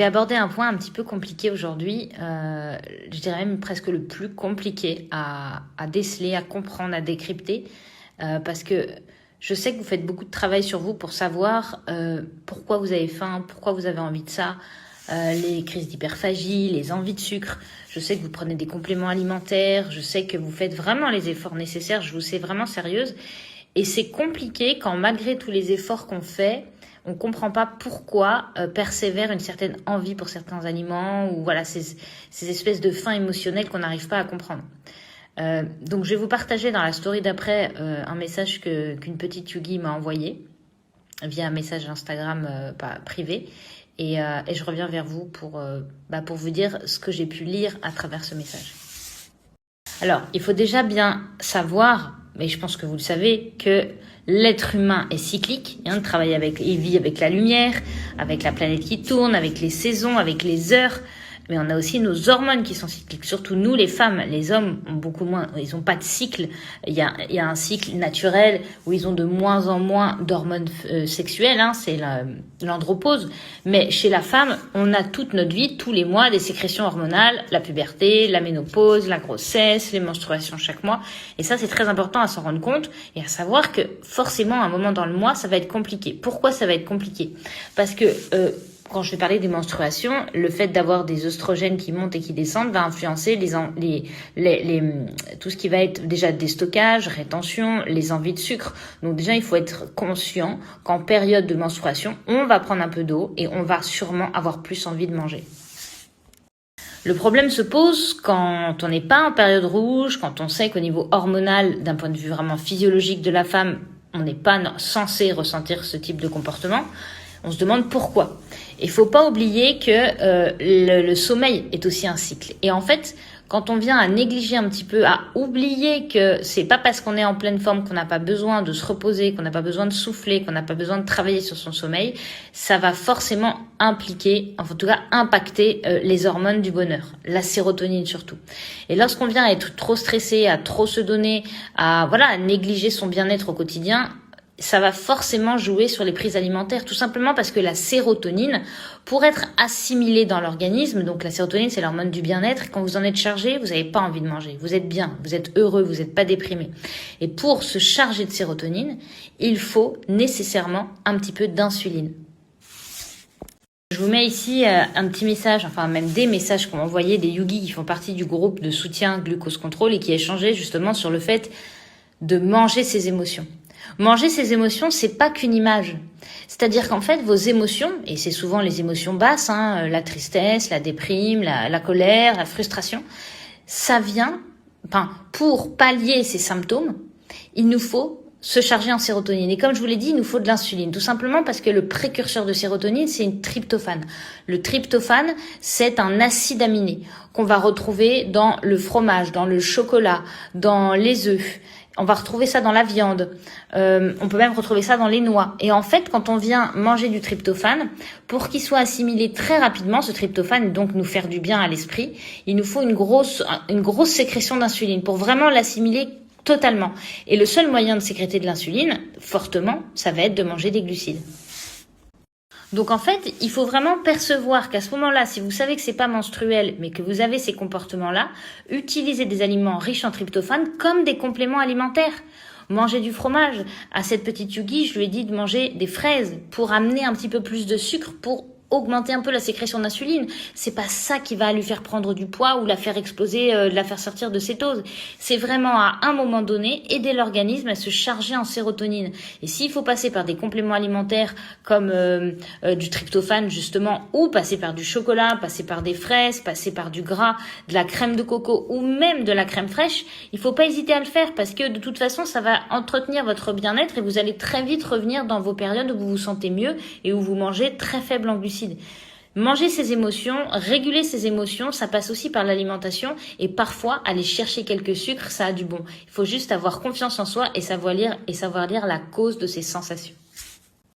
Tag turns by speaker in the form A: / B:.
A: Je vais aborder un point un petit peu compliqué aujourd'hui, je dirais même presque le plus compliqué à déceler, à comprendre, à décrypter, parce que je sais que vous faites beaucoup de travail sur vous pour savoir pourquoi vous avez faim, pourquoi vous avez envie de ça, les crises d'hyperphagie, les envies de sucre. Je sais que vous prenez des compléments alimentaires, je sais que vous faites vraiment les efforts nécessaires, je vous sais vraiment sérieuse. Et c'est compliqué quand malgré tous les efforts qu'on fait, on comprend pas pourquoi persévère une certaine envie pour certains aliments ou voilà ces espèces de faim émotionnelle qu'on n'arrive pas à comprendre. Donc je vais vous partager dans la story d'après un message qu'une petite Yugi m'a envoyé via un message Instagram privé et je reviens vers vous pour vous dire ce que j'ai pu lire à travers ce message. Alors, il faut déjà bien savoir, mais je pense que vous le savez, que l'être humain est cyclique. Il vit avec la lumière, avec la planète qui tourne, avec les saisons, avec les heures. Mais on a aussi nos hormones qui sont cycliques. Surtout nous, les femmes. Les hommes ont beaucoup moins, ils n'ont pas de cycle. Il y a un cycle naturel où ils ont de moins en moins d'hormones sexuelles. C'est l'andropause. Mais chez la femme, on a toute notre vie, tous les mois, des sécrétions hormonales, la puberté, la ménopause, la grossesse, les menstruations chaque mois. Et ça, c'est très important à s'en rendre compte et à savoir que forcément, à un moment dans le mois, ça va être compliqué. Pourquoi ça va être compliqué? Parce que quand je vais parler des menstruations, le fait d'avoir des oestrogènes qui montent et qui descendent va influencer tout ce qui va être déjà déstockage, rétention, les envies de sucre. Donc déjà, il faut être conscient qu'en période de menstruation, on va prendre un peu d'eau et on va sûrement avoir plus envie de manger. Le problème se pose quand on n'est pas en période rouge, quand on sait qu'au niveau hormonal, d'un point de vue vraiment physiologique de la femme, on n'est pas censé ressentir ce type de comportement. On se demande pourquoi. Il faut pas oublier que le sommeil est aussi un cycle. Et en fait, quand on vient à négliger un petit peu, à oublier que c'est pas parce qu'on est en pleine forme qu'on n'a pas besoin de se reposer, qu'on n'a pas besoin de souffler, qu'on n'a pas besoin de travailler sur son sommeil, ça va forcément impacter les hormones du bonheur, la sérotonine surtout. Et lorsqu'on vient à être trop stressé, à trop se donner, à négliger son bien-être au quotidien, ça va forcément jouer sur les prises alimentaires, tout simplement parce que la sérotonine, pour être assimilée dans l'organisme, donc la sérotonine c'est l'hormone du bien-être, quand vous en êtes chargé, vous n'avez pas envie de manger, vous êtes bien, vous êtes heureux, vous n'êtes pas déprimé. Et pour se charger de sérotonine, il faut nécessairement un petit peu d'insuline. Je vous mets ici un petit message, enfin même des messages qu'on m'a envoyés des yogis qui font partie du groupe de soutien glucose contrôle et qui échangeaient justement sur le fait de manger ses émotions. Manger ses émotions, c'est pas qu'une image. C'est-à-dire qu'en fait, vos émotions, et c'est souvent les émotions basses, la tristesse, la déprime, la colère, la frustration, ça vient, pour pallier ces symptômes, il nous faut se charger en sérotonine. Et comme je vous l'ai dit, il nous faut de l'insuline. Tout simplement parce que le précurseur de sérotonine, c'est une tryptophane. Le tryptophane, c'est un acide aminé qu'on va retrouver dans le fromage, dans le chocolat, dans les œufs. On va retrouver ça dans la viande. On peut même retrouver ça dans les noix. Et en fait, quand on vient manger du tryptophane, pour qu'il soit assimilé très rapidement, ce tryptophane, donc nous faire du bien à l'esprit, il nous faut une grosse sécrétion d'insuline pour vraiment l'assimiler totalement. Et le seul moyen de sécréter de l'insuline, fortement, ça va être de manger des glucides. Donc en fait, il faut vraiment percevoir qu'à ce moment-là, si vous savez que c'est pas menstruel, mais que vous avez ces comportements-là, utilisez des aliments riches en tryptophane comme des compléments alimentaires. Mangez du fromage. À cette petite Yugi, je lui ai dit de manger des fraises pour amener un petit peu plus de sucre, pour augmenter un peu la sécrétion d'insuline. C'est pas ça qui va lui faire prendre du poids ou la faire exploser, la faire sortir de cétose. C'est vraiment à un moment donné aider l'organisme à se charger en sérotonine. Et s'il faut passer par des compléments alimentaires comme du tryptophane justement, ou passer par du chocolat, passer par des fraises, passer par du gras, de la crème de coco ou même de la crème fraîche, il faut pas hésiter à le faire parce que de toute façon ça va entretenir votre bien-être et vous allez très vite revenir dans vos périodes où vous vous sentez mieux et où vous mangez très faible en glucides. Manger ses émotions, réguler ses émotions, ça passe aussi par l'alimentation et parfois aller chercher quelques sucres, ça a du bon. Il faut juste avoir confiance en soi et savoir lire la cause de ses sensations.